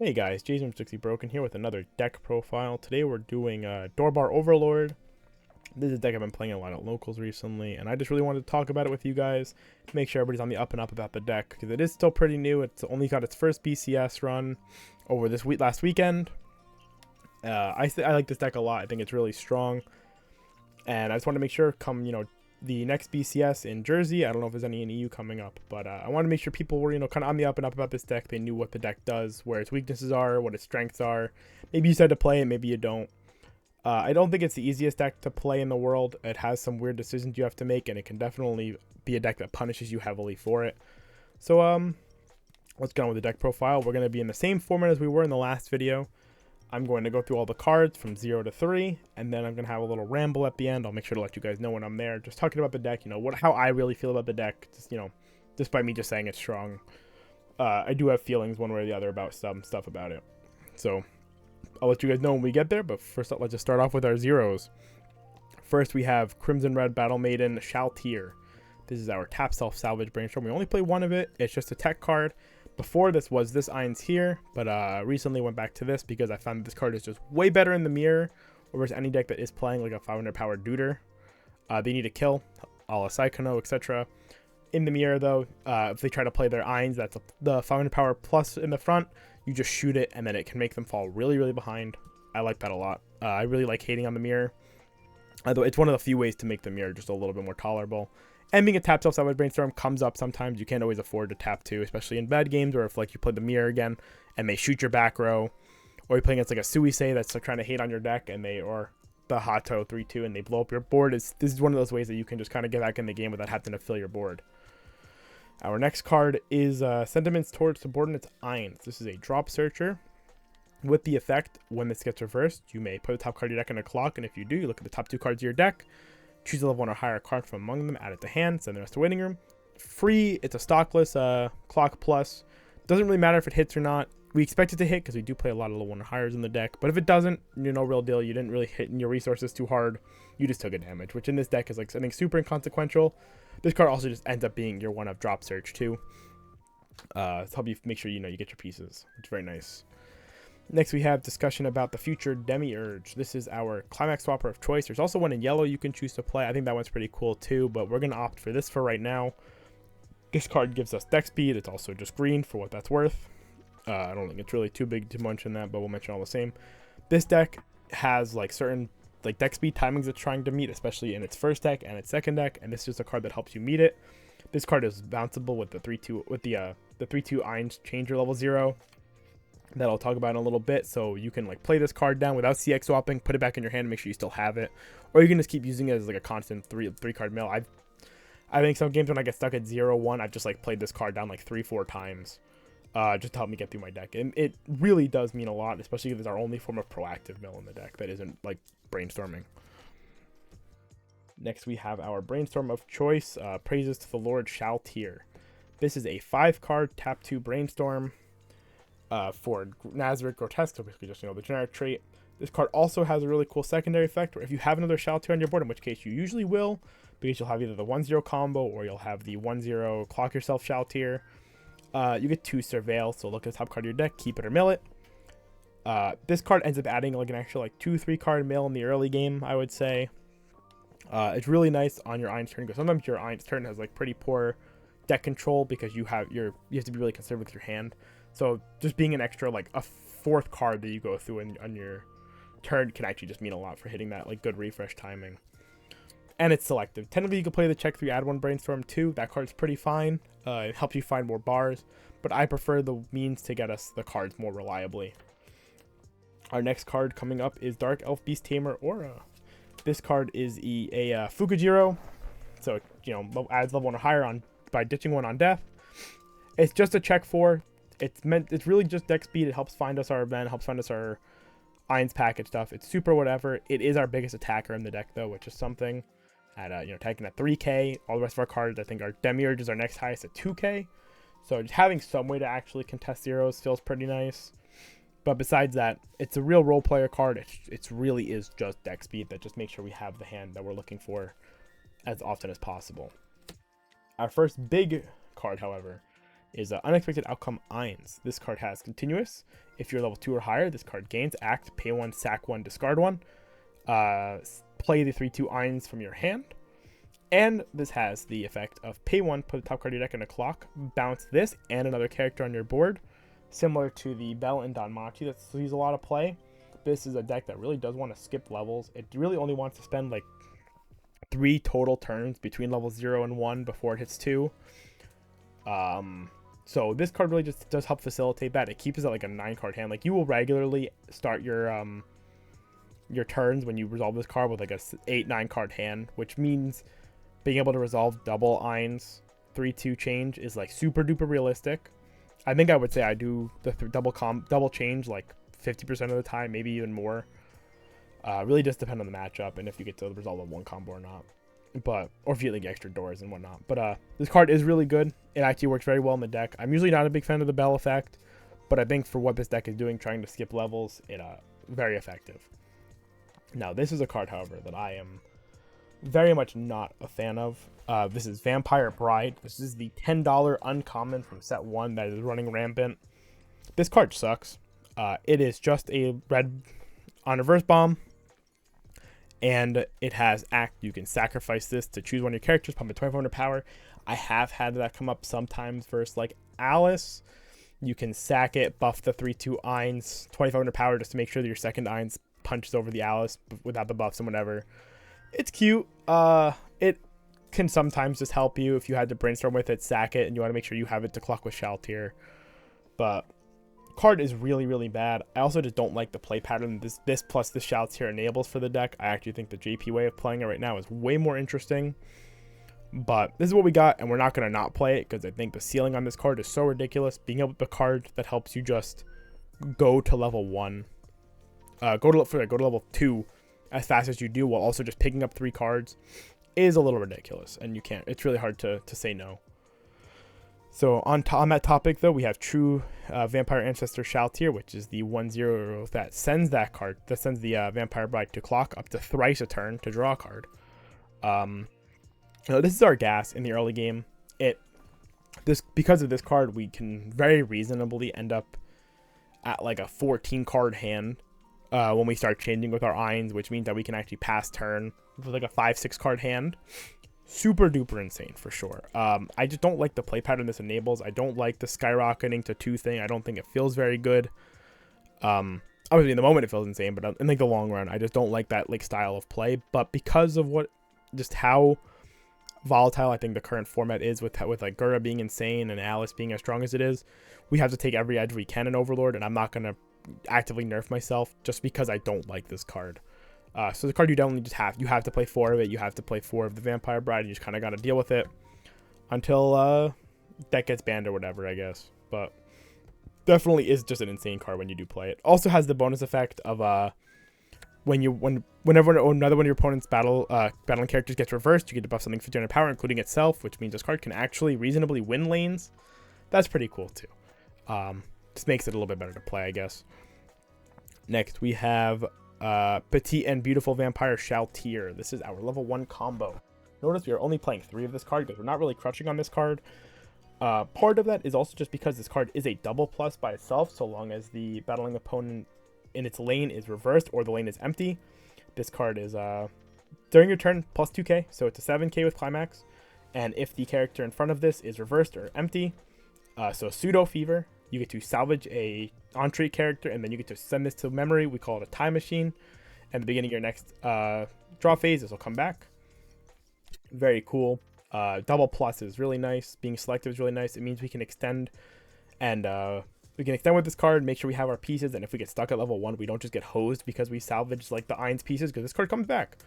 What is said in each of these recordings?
Hey guys, Jason from Strictly Broken here with another deck profile. Today we're doing Doorbar Overlord. This is a deck I've been playing a lot at locals recently, and I just really wanted to talk about it with you guys to make sure everybody's on the up and up about the deck, because it is still pretty new. It's only got its first BCS run over this last weekend. I like this deck a lot. I think it's really strong, and I just want to make sure come the next BCS in Jersey. I don't know if there's any in EU coming up, but I want to make sure people were, kind of on the up and up about this deck. They knew what the deck does, where its weaknesses are, what its strengths are. Maybe you decide to play it, maybe you don't. I don't think it's the easiest deck to play in the world. It has some weird decisions you have to make, and it can definitely be a deck that punishes you heavily for it. So, let's get on with the deck profile. We're going to be in the same format as we were in the last video. I'm going to go through all the cards from 0 to 3, and then I'm going to have a little ramble at the end. I'll make sure to let you guys know when I'm there. Just talking about the deck, how I really feel about the deck, just by me just saying it's strong. I do have feelings one way or the other about some stuff about it. So, I'll let you guys know when we get there, but first up, let's just start off with our zeros. First, we have Crimson Red Battle Maiden Shaltir. This is our tap self-salvage brainstorm. We only play one of it. It's just a tech card. Before this was this Irons here, but recently went back to this because I found this card is just way better in the mirror over any deck that is playing like a 500 power Duder. They need to kill, a la Psychono, etc. In the mirror though, if they try to play their Irons, that's the 500 power plus in the front, you just shoot it and then it can make them fall really, really behind. I like that a lot. I really like hating on the mirror. Although it's one of the few ways to make the mirror just a little bit more tolerable. And being a tap self-salvage brainstorm comes up sometimes. You can't always afford to tap 2, especially in bad games, or if like you play the mirror again and they shoot your back row, or you're playing against like a Suisei that's like trying to hate on your deck, and or the Hato 3-2 and they blow up your board. This is one of those ways that you can just kind of get back in the game without having to fill your board. Our next card is Sentiments Towards Subordinates Irons. This is a drop searcher. With the effect, when this gets reversed, you may put the top card of your deck in a clock, and if you do, you look at the top 2 cards of your deck. Choose a level 1 or higher card from among them, add it to hand, send the rest to waiting room. Free, it's a stockless clock plus. Doesn't really matter if it hits or not. We expect it to hit because we do play a lot of level 1 or higher in the deck. But if it doesn't, no real deal. You didn't really hit in your resources too hard. You just took a damage, which in this deck is like something super inconsequential. This card also just ends up being your 1 of drop search too. To help you make sure you get your pieces. It's very nice. Next, we have discussion about the future Demiurge. This is our climax swapper of choice. There's also one in yellow you can choose to play. I think that one's pretty cool too, but we're going to opt for this for right now. This card gives us deck speed. It's also just green for what that's worth. I don't think it's really too big to mention that, but we'll mention all the same. This deck has like certain deck speed timings it's trying to meet, especially in its first deck and its second deck, and this is just a card that helps you meet it. This card is bounceable with the 3-2 with the 3-2 Irons changer level 0. That I'll talk about in a little bit, so you can play this card down without CX swapping, put it back in your hand, and make sure you still have it, or you can just keep using it as like a constant three card mill. I think some games when I get stuck at 0-1, I've just played this card down 3-4 times, just to help me get through my deck, and it really does mean a lot, especially if it's our only form of proactive mill in the deck that isn't brainstorming. Next, we have our brainstorm of choice, Praises to the Lord Shaltir. This is a 5-card tap 2 brainstorm. For Nazarick Grotesque, so basically just the generic trait. This card also has a really cool secondary effect where if you have another Shaltir on your board, in which case you usually will, because you'll have either the 1-0 combo or you'll have the 1-0 clock yourself Shaltir. You get 2 surveil, so look at the top card of your deck, keep it or mill it. This card ends up adding an extra 2-3 card mill in the early game, I would say. It's really nice on your Irons turn, because sometimes your Irons turn has pretty poor deck control because you have to be really conservative with your hand. So just being an extra a 4th card that you go through on your turn can actually just mean a lot for hitting that good refresh timing. And it's selective. Technically you can play the check 3 add 1 brainstorm too. That card's pretty fine. It helps you find more bars, but I prefer the means to get us the cards more reliably. Our next card coming up is Dark Elf Beast Tamer Aura. This card is a Fukujiro, so it adds level 1 or higher by ditching 1 on death. It's just a check 4. It's really just deck speed. It helps find us our event, helps find us our Irons package stuff. It's super whatever. It is our biggest attacker in the deck though, which is something. At attacking at 3k. All the rest of our cards, I think our Demiurge is our next highest at 2k. So just having some way to actually contest zeros feels pretty nice. But besides that, it's a real role player card. It really is just deck speed that just makes sure we have the hand that we're looking for as often as possible. Our first big card, however, is Unexpected Outcome Eins. This card has Continuous. If you're level 2 or higher, this card gains Act, pay 1, sack 1, discard 1. Play the 3/2 Eins from your hand. And this has the effect of pay 1, put the top card of your deck in a clock, bounce this and another character on your board. Similar to the Bell and Danmachi that sees a lot of play. This is a deck that really does want to skip levels. It really only wants to spend like 3 total turns between level 0 and 1 before it hits 2. So this card really just does help facilitate that. It keeps it at like a 9-card hand. Like, you will regularly start your turns when you resolve this card with like a 8-9 card hand, which means being able to resolve double Eins 3/2 change is like super duper realistic. I think I would say I do the double change like 50% of the time, maybe even more. Really just depend on the matchup and if you get to resolve a 1 combo or not. But, or if you get like extra doors and whatnot. But this card is really good. It actually works very well in the deck. I'm usually not a big fan of the Bell effect, but I think for what this deck is doing, trying to skip levels, it very effective. Now, this is a card, however, that I am very much not a fan of. This is Vampire Bride. This is the $10 uncommon from set 1 that is running rampant. This card sucks. It is just a red on reverse bomb, and it has Act. You can sacrifice this to choose one of your characters, pump it 2500 power. I have had that come up sometimes versus like Alice. You can sack it, buff the 3/2 Eins, 2500 power just to make sure that your second Eins punches over the Alice without the buffs and whatever. It's cute. It can sometimes just help you if you had to brainstorm with it, sack it, and you want to make sure you have it to clock with Shaltir. But card is really, really bad. I also just don't like the play pattern this plus the Shaltir enables for the deck. I actually think the JP way of playing it right now is way more interesting. But this is what we got, and we're not going to not play it because I think the ceiling on this card is so ridiculous. Being able to card that helps you just go to level 1. Go to level 2 as fast as you do while also just picking up 3 cards is a little ridiculous, and you can't. It's really hard to say no. So on that topic, though, we have True Vampire Ancestor Shaltir, which is the 1/0 that sends that card, that sends the Vampire Bride to clock up to thrice a turn to draw a card. This is our gas in the early game. Because of this card, we can very reasonably end up at like a 14 card hand when we start changing with our Eins, which means that we can actually pass turn with like a 5-6 card hand. Super duper insane for sure. I just don't like the play pattern this enables. I don't like the skyrocketing to 2 thing. I don't think it feels very good. Obviously in the moment it feels insane, but in like the long run, I just don't like that like style of play. But because of how volatile I think the current format is with like Gura being insane and Alice being as strong as it is, we have to take every edge we can in Overlord, and I'm not gonna actively nerf myself just because I don't like this card. So the card you definitely just have to play 4 of it. You have to play 4 of the Vampire Bride. You just kind of got to deal with it until that gets banned or whatever, I guess. But definitely is just an insane card when you do play it. Also has the bonus effect of whenever another one of your opponent's battling characters gets reversed, you get to buff something for 200 power, including itself, which means this card can actually reasonably win lanes. That's pretty cool too. Just makes it a little bit better to play, I guess. Next we have Petite and Beautiful Vampire Shaltir. This is our level 1 combo. Notice we are only playing 3 of this card because we're not really crushing on this card. Part of that is also just because this card is a double plus by itself, so long as the battling opponent in its lane is reversed or the lane is empty. This card is during your turn plus 2k, so it's a 7k with climax. And if the character in front of this is reversed or empty, so Pseudo Fever, you get to salvage a on-trait character, and then you get to send this to memory. We call it a time machine. And at the beginning of your next draw phase, this will come back. Very cool. Double plus is really nice. Being selective is really nice. It means we can extend, and we can extend with this card, make sure we have our pieces, and if we get stuck at level 1, we don't just get hosed because we salvage like the Eins pieces, because this card comes back.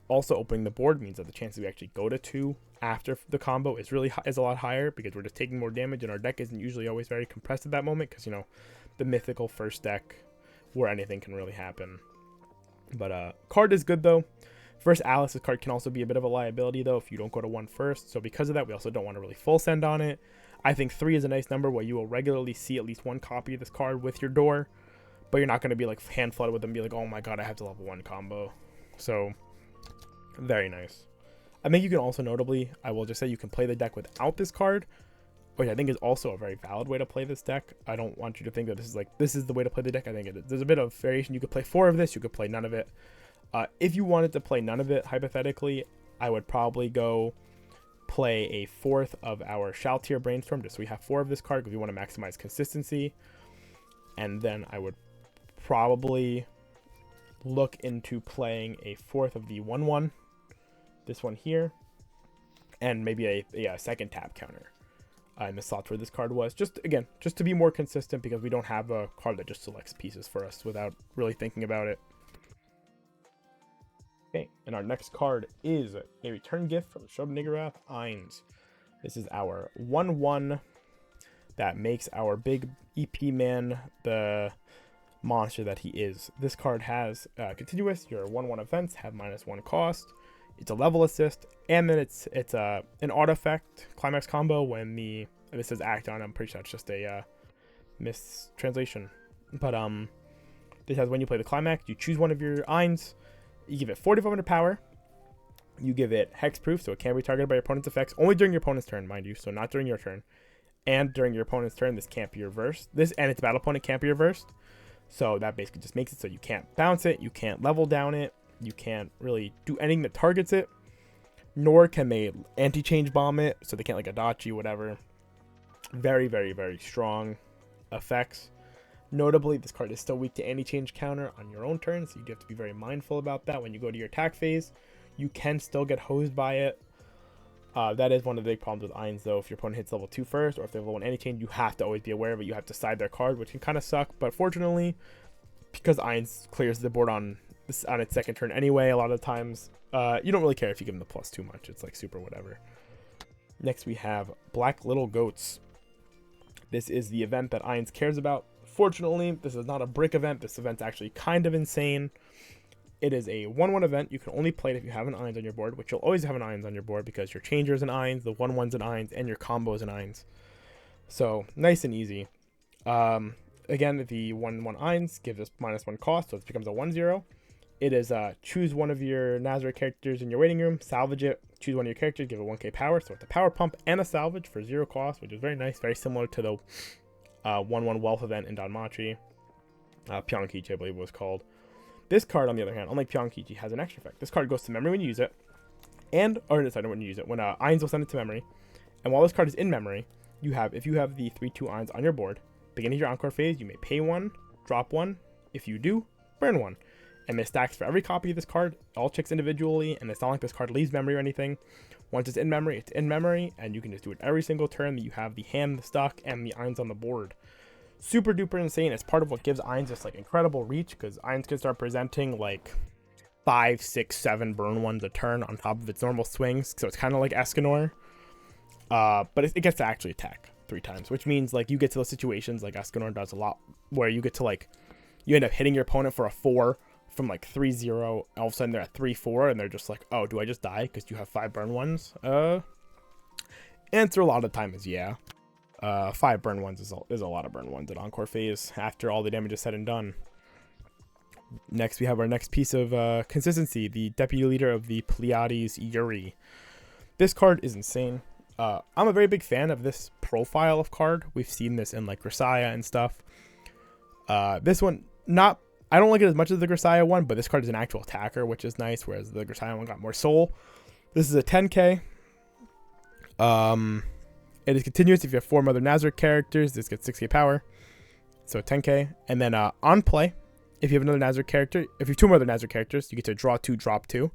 Also, opening the board means that the chances we actually go to 2 after the combo is a lot higher, because we're just taking more damage, and our deck isn't usually always very compressed at that moment, because, you know, the mythical first deck where anything can really happen. But card is good though. First Alice, this card can also be a bit of a liability though if you don't go to 1 first. So because of that, we also don't want to really full send on it. I think 3 is a nice number where you will regularly see at least 1 copy of this card with your door, but you're not going to be like hand flooded with them and be like, oh my god, I have to level 1 combo. So very nice. I think you can also notably, I will just say, you can play the deck without this card. which I think is also a very valid way to play this deck. I don't want you to think that this is the way to play the deck. I think there's a bit of variation. You could play 4 of this, you could play none of it. If you wanted to play none of it, hypothetically, I would probably go play a 4th of our Shaltir Brainstorm, just so we have 4 of this card because we want to maximize consistency. And then I would probably look into playing a 4th of the 1/1, this one here, and maybe a second tap counter in the slots where this card was. Just to be more consistent, because we don't have a card that just selects pieces for us without really thinking about it. Okay, and our next card is a return gift from Shub-Niggurath Ainz. This is our 1/1 that makes our big EP man the monster that he is. This card has continuous. Your 1/1 events have -1 cost. It's a level assist, and then it's an artifact climax combo when this says act on. I'm pretty sure it's just a mistranslation, but this has when you play the climax, you choose one of your Ainz. You give it 4,500 power. You give it hexproof, so it can't be targeted by your opponent's effects. Only during your opponent's turn, mind you, so not during your turn. And during your opponent's turn, this can't be reversed. This and its battle opponent can't be reversed. So that basically just makes it so you can't bounce it, you can't level down it, you can't really do anything that targets it. Nor can they anti-change bomb it, so they can't like Adachi, whatever. Very, very, very strong effects. Notably, this card is still weak to anti-change counter on your own turn, so you have to be very mindful about that when you go to your attack phase. You can still get hosed by it. That is one of the big problems with Ainz, though. If your opponent hits level 2 first, or if they have level 1 anti-change, you have to always be aware of it. You have to side their card, which can kind of suck. But fortunately, because Ainz clears the board on its second turn anyway, a lot of times, you don't really care if you give them the plus too much. It's like super whatever. Next, we have Black Little Goats. This is the event that Ainz cares about. Fortunately, this is not a brick event. This event's actually kind of insane. It is a 1/1 event. You can only play it if you have an Ainz on your board, which you'll always have an Ainz on your board because your changer's an Ainz, the 1/1's an Ainz, and your combo's an Ainz. So, nice and easy. Again, the 1/1 Ainz gives us -1 cost, so it becomes a 1/0. It is choose one of your Nazareth characters in your waiting room, salvage it, choose one of your characters, give it 1k power. So it's a power pump and a salvage for 0 cost, which is very nice, very similar to the 1/1 Wealth event in Danmachi. Pyeongkichi, I believe it was called. This card, on the other hand, unlike Pyeongkichi, has an extra effect. This card goes to memory when you use it, when you use it, when Ainz will send it to memory. And while this card is in memory, if you have the 3/2 Ainz on your board, beginning of your Encore phase, you may pay 1, drop 1. If you do, burn 1. And this stacks for every copy of this card. All checks individually, and it's not like this card leaves memory or anything. Once it's in memory, and you can just do it every single turn that you have the hand, the stock, and the Ainz on the board. Super duper insane. It's part of what gives Ainz this like incredible reach, because Ainz can start presenting like 5, 6, 7 burn ones a turn on top of its normal swings. So it's kind of like Escanor. But it gets to actually attack 3 times, which means like you get to those situations like Escanor does a lot, where you get to like, you end up hitting your opponent for a 4 from like 3-0, all of a sudden they're at 3-4, and they're just like, oh, do I just die because you have 5 burn ones? Answer a lot of the time is yeah. 5 burn ones is a lot of burn ones at Encore phase after all the damage is said and done. Next, we have our next piece of consistency, the deputy leader of the Pleiades, Yuri. This card is insane. I'm a very big fan of this profile of card. We've seen this in like Grisaya and stuff. This one, I don't like it as much as the Grisaya one, but this card is an actual attacker, which is nice, whereas the Grisaya one got more soul. This is a 10k. It is continuous if you have 4 Mother Nazareth characters. This gets 6k power, so 10k. And then on play, if you have another Nazareth character, if you have 2 Mother Nazareth characters, you get to draw 2, drop 2.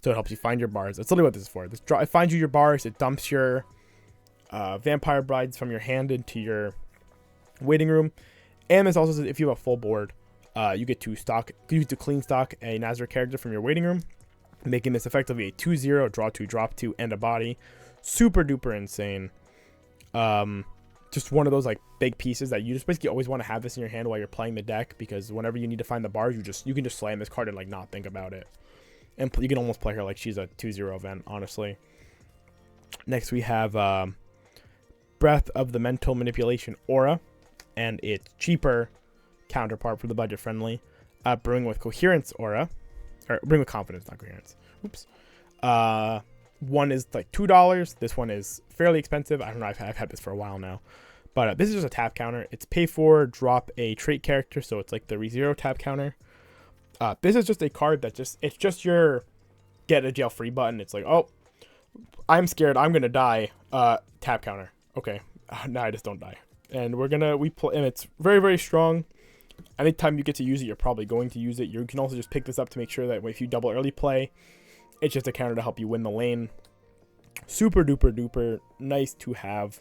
So it helps you find your bars. That's literally what this is for. It finds you your bars. It dumps your Vampire Brides from your hand into your waiting room. And this also says if you have a full board, you get to clean stock a Nazareth character from your waiting room, making this effectively a 2/0, draw 2, drop 2, and a body. Super duper insane. Just one of those like big pieces that you just basically always want to have this in your hand while you're playing the deck, because whenever you need to find the bars, you can just slam this card and like not think about it. And you can almost play her like she's a 2/0 event, honestly. Next, we have Breath of the Mental Manipulation Aura, and its cheaper counterpart for the budget friendly, Brewing with Coherence Aura, or Brewing with Confidence, not Coherence. Oops. One is like $2. This one is fairly expensive. I don't know. I've had this for a while now. But this is just a tap counter. It's pay for, drop a trait character. So it's like the ReZero tap counter. This is just a card that it's just your get a jail free button. It's like, oh, I'm scared. I'm going to die. Tap counter. Okay. No, I just don't die. And and it's very, very strong. Anytime you get to use it, you're probably going to use it. You can also just pick this up to make sure that if you double early play, it's just a counter to help you win the lane. Super duper duper nice to have.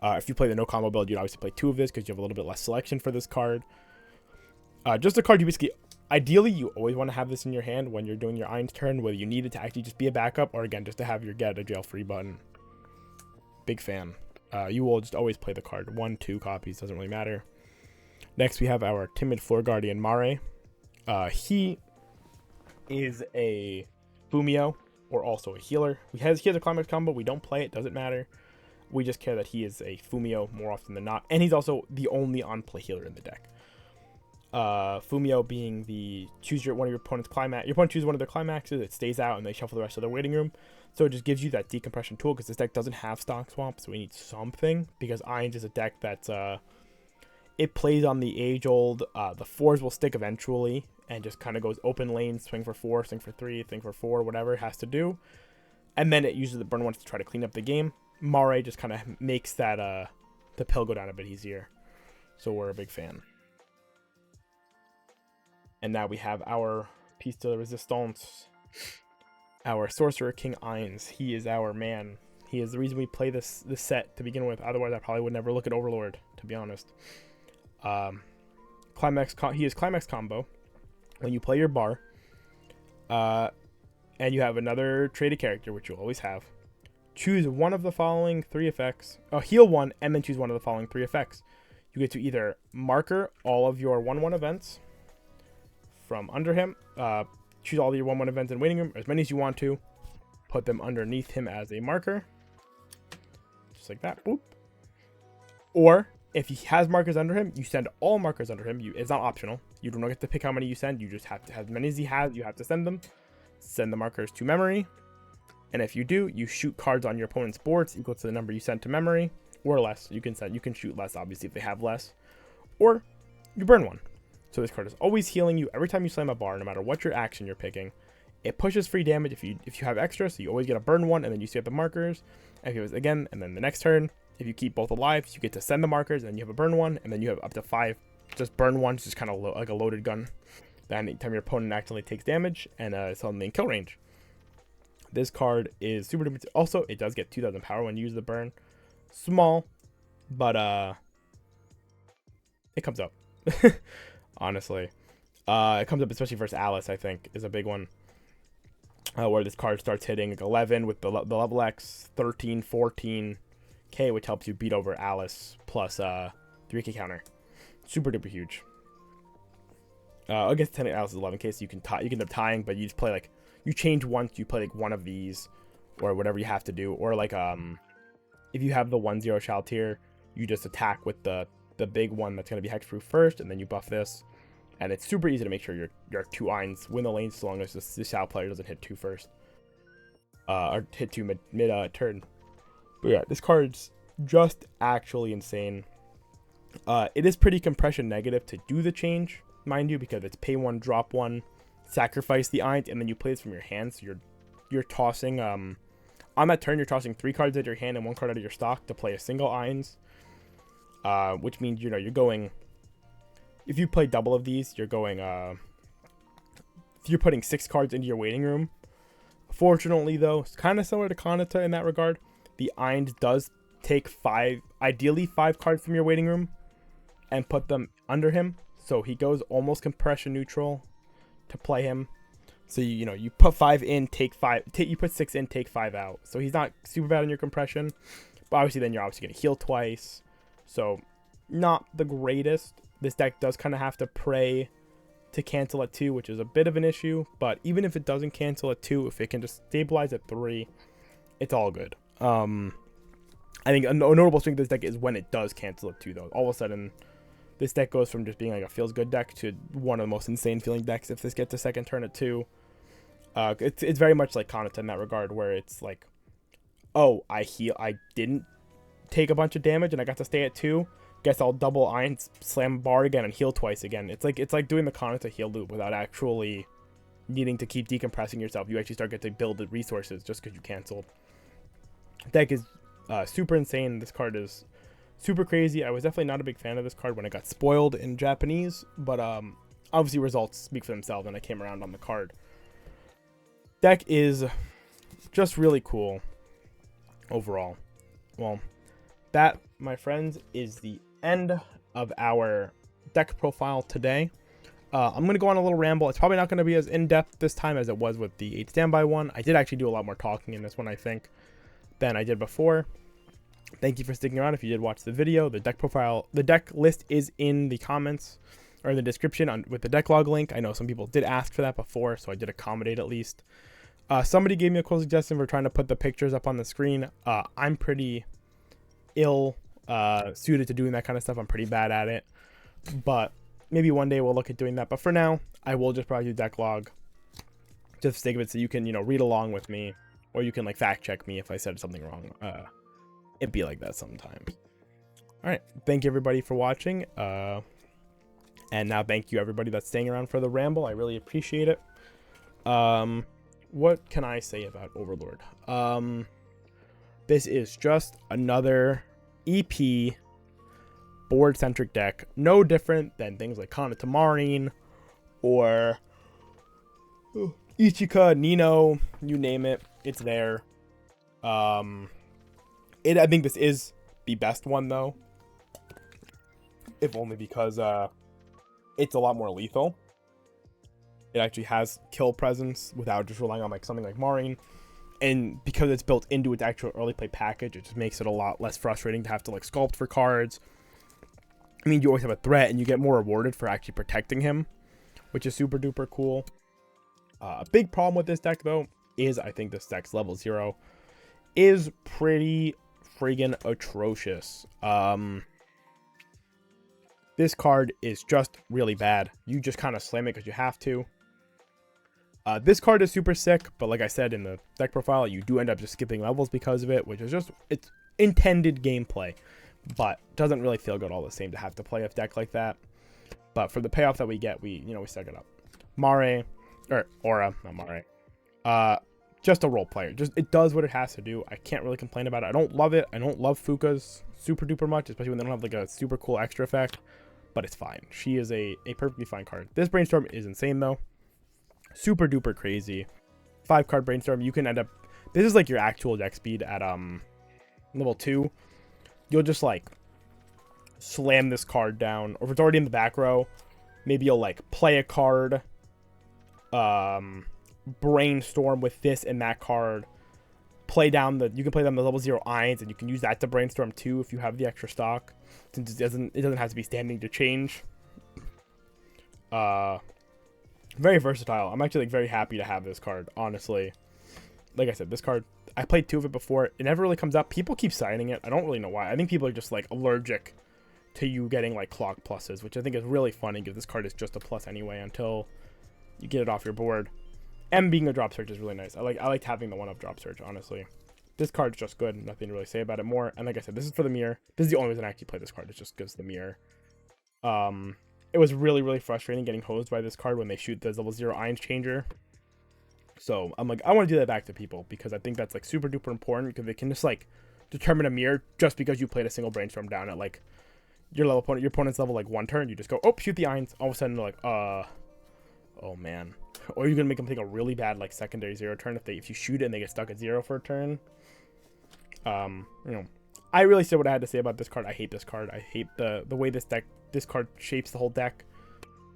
If you play the no combo build, you'd obviously play 2 of this because you have a little bit less selection for this card. Just a card you basically, ideally, you always want to have this in your hand when you're doing your Ein's turn, whether you need it to actually just be a backup or, again, just to have your get a jail free button. Big fan. You will just always play the card. 1, 2 copies, doesn't really matter. Next, we have our Timid Floor Guardian Mare. He is a Fumio, or also a healer. He has a Climax combo. We don't play it, doesn't matter. We just care that he is a Fumio more often than not. And he's also the only on-play healer in the deck. Fumio being the one of your opponent's climax. Your opponent chooses one of their climaxes, it stays out, and they shuffle the rest of their waiting room. So it just gives you that decompression tool, because this deck doesn't have stock swamp, so we need something. Because Ainz is a deck that's it plays on the age-old, the 4s will stick eventually, and just kind of goes open lane, swing for 4, swing for 3, swing for 4, whatever it has to do. And then it uses the burn ones to try to clean up the game. Mare just kind of makes that the pill go down a bit easier. So we're a big fan. And now we have our piece de resistance, our Sorcerer King Ainz. He is our man. He is the reason we play this set to begin with. Otherwise, I probably would never look at Overlord, to be honest. He is Climax combo. When you play your bar, and you have another traded character, which you'll always have, choose one of the following 3 effects. Heal 1, and then choose one of the following 3 effects. You get to either marker all of your 1/1 events from under him, choose all of your 1/1 events in waiting room, as many as you want to, put them underneath him as a marker, just like that, boop. Or, if he has markers under him, you send all markers under him. It's not optional. You do not get to pick how many you send. You just have to have as many as he has. You have to send them. Send the markers to memory. And if you do, you shoot cards on your opponent's boards equal to the number you sent to memory, or less. You can shoot less, obviously, if they have less. Or, you burn one. So this card is always healing you every time you slam a bar, no matter what your action you're picking. It pushes free damage if you have extra, so you always get a burn one, and then you get the markers. And if it was again, and then the next turn, if you keep both alive, you get to send the markers, and you have a burn one, and then you have up to 5 just burn ones, just kind of like a loaded gun. Then anytime your opponent accidentally takes damage, and it's on the kill range. This card is super duper. Also, it does get 2,000 power when you use the burn. Small, but it comes up. Honestly, it comes up especially versus Alice. I think is a big one, where this card starts hitting like 11 with the level X, 13, 14K, which helps you beat over Alice plus 3K counter. Super duper huge. I guess 10 Alice is 11K, so you can end up tying, but you just play like you change once, you play like one of these or whatever you have to do, or like if you have the 1/0 Shaltir, you just attack with the big one that's going to be hexproof first, and then you buff this, and it's super easy to make sure your 2 Ainz win the lane, so long as the Shal player doesn't hit 2 first, or hit 2 mid turn. But yeah, this card's just actually insane. It is pretty compression negative to do the change, mind you, because it's pay 1, drop 1, sacrifice the Ainz, and then you play this from your hand, so you're tossing on that turn, you're tossing 3 cards out of your hand and 1 card out of your stock to play a single Ainz. Which means, you're going, if you play double of these, you're going, you're putting 6 cards into your waiting room. Fortunately, though, it's kind of similar to Kanata in that regard. The Ainz does take ideally 5 cards from your waiting room and put them under him. So he goes almost compression neutral to play him. So, you put 5 in, take 5, you put 6 in, take 5 out. So he's not super bad on your compression. But obviously then you're obviously going to heal twice. So, not the greatest. This deck does kind of have to pray to cancel at 2, which is a bit of an issue. But even if it doesn't cancel at 2, if it can just stabilize at 3, it's all good. I think a notable strength of this deck is when it does cancel at 2, though. All of a sudden, this deck goes from just being like a feels-good deck to one of the most insane feeling decks if this gets a second turn at 2. It's very much like Kanata in that regard, where it's like, oh, I didn't take a bunch of damage and I got to stay at 2. Guess I'll double iron, slam bar again, and heal twice again. It's like doing the Kanata heal loop without actually needing to keep decompressing yourself. You actually start getting to build the resources just because you canceled. Deck is super insane. This card is super crazy. I was definitely not a big fan of this card when it got spoiled in Japanese, but obviously results speak for themselves and I came around on the card. Deck is just really cool overall. Well, that, my friends, is the end of our deck profile today. I'm going to go on a little ramble. It's probably not going to be as in-depth this time as it was with the 8 standby one. I did actually do a lot more talking in this one, I think, than I did before. Thank you for sticking around if you did watch the video. The deck profile, the deck list is in the comments or in the description with the deck log link. I know some people did ask for that before, so I did accommodate at least. Somebody gave me a cool suggestion for trying to put the pictures up on the screen. I'm pretty ill suited to doing that kind of stuff. I'm pretty bad at it, but maybe one day we'll look at doing that. But for now, I will just probably do deck log just for the sake of it, so you can, you know, read along with me, or you can like fact check me if I said something wrong. It'd be like that sometimes. All right, thank you everybody for watching, and now thank you everybody that's staying around for the ramble. I really appreciate it. What can I say about Overlord? This is just another EP board-centric deck, no different than things like Kanata Marine or Ichika, Nino, you name it, it's there. I think this is the best one though, if only because it's a lot more lethal. It actually has kill presence without just relying on like something like Marine. And because it's built into its actual early play package, it just makes it a lot less frustrating to have to like sculpt for cards. I mean, you always have a threat and you get more rewarded for actually protecting him, which is super duper cool. A big problem with this deck though is I think this deck's level 0 is pretty friggin' atrocious. This card is just really bad. You just kind of slam it because you have to. This card is super sick, but like I said in the deck profile, you do end up just skipping levels because of it, which is just, it's intended gameplay, but doesn't really feel good all the same to have to play a deck like that. But for the payoff that we get, we suck it up. Mare, or Aura, not Mare. Just a role player. Just, it does what it has to do. I can't really complain about it. I don't love it. I don't love Fuka's super duper much, especially when they don't have like a super cool extra effect, but it's fine. She is a perfectly fine card. This Brainstorm is insane though. Super duper crazy. 5-card Brainstorm. You can end up, this is like your actual deck speed at level 2. You'll just like slam this card down, or if it's already in the back row, maybe you'll like play a card, brainstorm with this and that card, play down you can play down the level 0 Ions, and you can use that to brainstorm too if you have the extra stock, since it doesn't have to be standing to change. Very versatile. I'm actually like very happy to have this card, honestly. Like I said, this card, I played 2 of it before. It never really comes up. People keep signing it. I don't really know why. I think people are just like allergic to you getting like clock pluses, which I think is really funny because this card is just a plus anyway until you get it off your board. And being a drop search is really nice. I liked having the 1-up drop search, honestly. This card's just good. Nothing to really say about it more. And like I said, this is for the mirror. This is the only reason I actually play this card. It's just because the mirror. It was really, really frustrating getting hosed by this card when they shoot the level 0 Ions changer. So I'm like, I want to do that back to people because I think that's like super duper important, because they can just like determine a mirror just because you played a single brainstorm down at like your opponent's level like 1 turn. You just go, oh, shoot the Ions. All of a sudden they're like, oh man. Or you're gonna make them take a really bad like secondary 0 turn if you shoot it and they get stuck at 0 for a turn. I really said what I had to say about this card. I hate this card. I hate the way this card shapes the whole deck,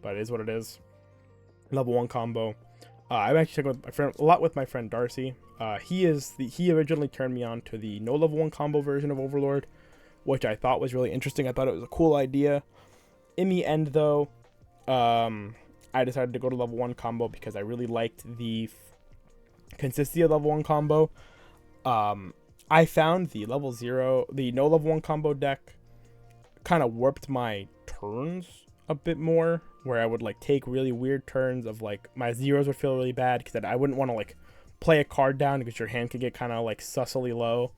but it is what it is. Level 1 combo. I've actually checked a lot with my friend Darcy. He originally turned me on to the no level 1 combo version of Overlord, which I thought was really interesting. I thought it was a cool idea. In the end, though, I decided to go to level 1 combo because I really liked the consistency of level 1 combo. I found the no level 1 combo deck kind of warped my turns a bit more, where I would like take really weird turns of like my zeros would feel really bad because I wouldn't want to like play a card down because your hand could get kind of like sussily low.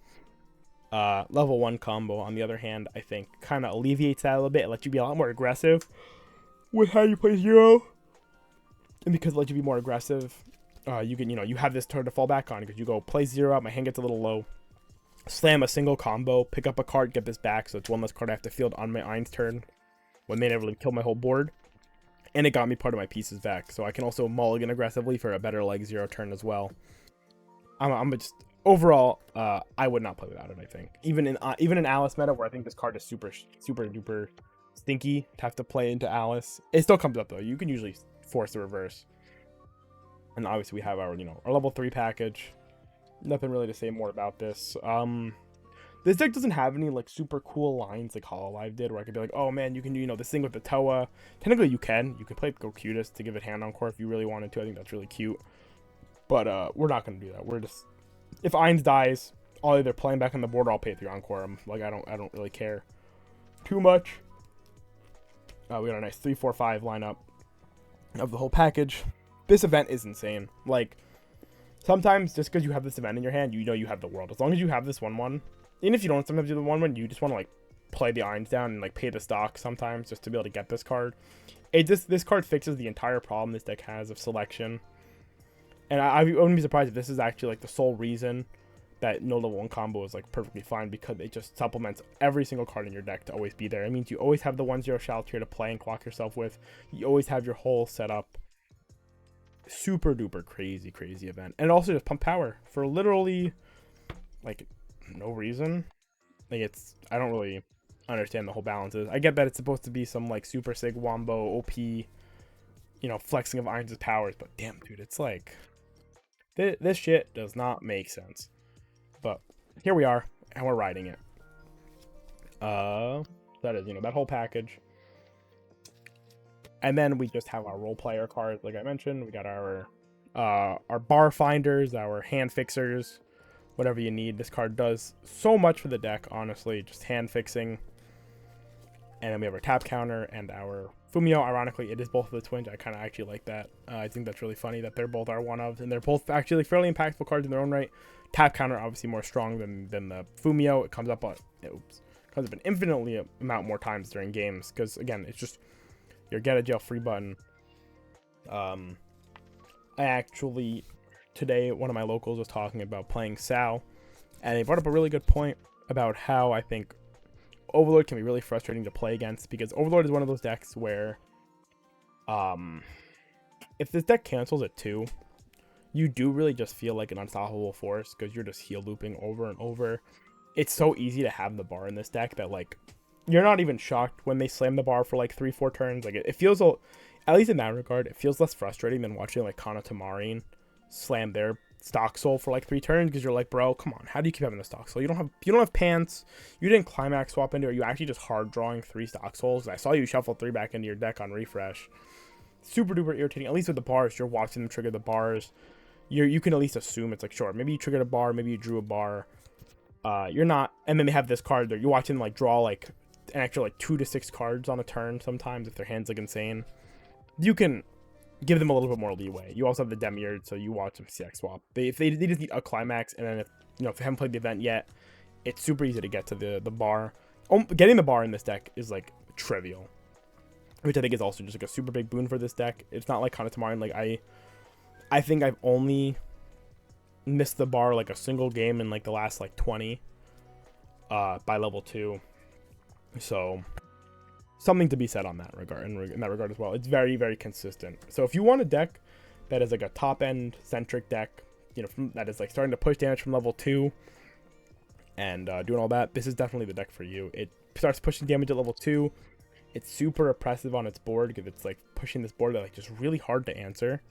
Level 1 combo, on the other hand, I think kind of alleviates that a little bit. It lets you be a lot more aggressive with how you play zero. And because it lets you be more aggressive, you can, you have this turn to fall back on because you go play zero out, my hand gets a little low, slam a single combo, pick up a card, get this back, so it's one less card I have to field on my Ein's turn when they never really kill my whole board. And it got me part of my pieces back, so I can also mulligan aggressively for a better like zero turn as well. I'm just overall, I would not play without it. I think even in Alice meta, where I think this card is super duper stinky to have to play into Alice, it still comes up though. You can usually force the reverse. And obviously we have our our level 3 package. Nothing really to say more about this. This deck doesn't have any like super cool lines like Hololive did, where I could be like, oh man, you can do this thing with the Toa. Technically you can play Go Cutest to give it hand on core if you really wanted to. I think that's really cute. But we're not gonna do that. We're just, if Ainz dies, I'll either play him back on the board or I'll pay 3 encore. Like I don't really care too much. We got a nice 3-4-5 lineup of the whole package. This event is insane. Like sometimes just because you have this event in your hand, you have the world. As long as you have this 1/1, even if you don't sometimes do the 1/1, you just want to like play the Ainz down and like pay the stock sometimes just to be able to get this card. This card fixes the entire problem this deck has of selection. And I wouldn't be surprised if this is actually like the sole reason that no level 1 combo is like perfectly fine, because it just supplements every single card in your deck to always be there. It means you always have the 1/0 Shaltier to play and clock yourself with. You always have your whole setup. Super duper crazy event. And also just pump power for literally like no reason. Like I don't really understand the whole balances. I get that it's supposed to be some like super sig wombo OP, flexing of Ainz' powers, but damn dude, it's like this shit does not make sense. But here we are, and we're riding it. That is, that whole package. And then we just have our role player cards, like I mentioned. We got our bar finders, our hand fixers, whatever you need. This card does so much for the deck, honestly, just hand fixing. And then we have our tap counter and our Fumio. Ironically, it is both of the twins. I kind of actually like that. I think that's really funny that they're both R1-ofs, and they're both actually fairly impactful cards in their own right. Tap counter obviously more strong than the Fumio. It comes up an infinitely amount more times during games, because again, it's just your get a jail free button. I actually today, one of my locals was talking about playing Sal, and they brought up a really good point about how I think Overlord can be really frustrating to play against, because Overlord is one of those decks where if this deck cancels at 2, you do really just feel like an unstoppable force, because you're just heal looping over and over. It's so easy to have the bar in this deck that like you're not even shocked when they slam the bar for like 3-4 turns. Like it feels, at least in that regard, it feels less frustrating than watching like Kana Tamarin slam their stock soul for like 3 turns, because you're like, bro, come on, how do you keep having the stock soul? You don't have pants, you didn't climax swap into it, you actually just hard drawing 3 stock souls. I saw you shuffle 3 back into your deck on refresh. Super duper irritating. At least with the bars, you're watching them trigger the bars. You can at least assume it's like, sure, maybe you triggered a bar, maybe you drew a bar. You're not, and then they have this card there. You're watching them like draw like an extra like 2 to 6 cards on a turn sometimes if their hand's like insane. You can give them a little bit more leeway. You also have the Demiurge, so you watch them CX swap. They just need a climax, and then if they haven't played the event yet, it's super easy to get to the bar. Getting the bar in this deck is like trivial, which I think is also just like a super big boon for this deck. It's not like Kanatamarin. Like I think I've only missed the bar like a single game in like the last like 20 by level 2. So something to be said on that regard, in that regard as well. It's very, very consistent. So if you want a deck that is like a top end centric deck, that is like starting to push damage from level 2 and doing all that, this is definitely the deck for you. It starts pushing damage at level 2. It's super oppressive on its board, because it's like pushing this board that like just really hard to answer.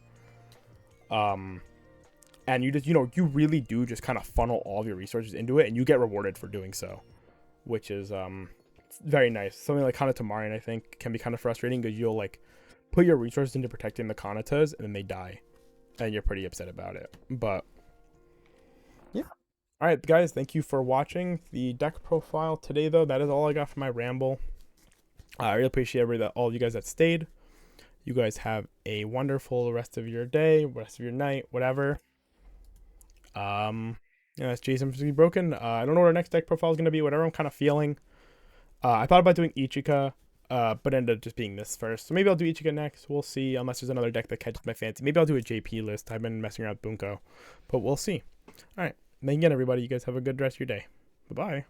And you just, you really do just kind of funnel all of your resources into it, and you get rewarded for doing so, which is very nice. Something like Kanatamarin, I think, can be kind of frustrating, because you'll like put your resources into protecting the Kanatas, and then they die, and you're pretty upset about it. But yeah. All right, guys, thank you for watching the deck profile today, though. That is all I got for my ramble. I really appreciate all you guys that stayed. You guys have a wonderful rest of your day, rest of your night, whatever. Yeah, that's Jason from Strictly Broken. I don't know what our next deck profile is going to be, whatever I'm kind of feeling. I thought about doing Ichika, but ended up just being this first. So maybe I'll do Ichika next. We'll see, unless there's another deck that catches my fancy. Maybe I'll do a JP list. I've been messing around with Bunko, but we'll see. All right. Thank you again, everybody. You guys have a good rest of your day. Bye-bye.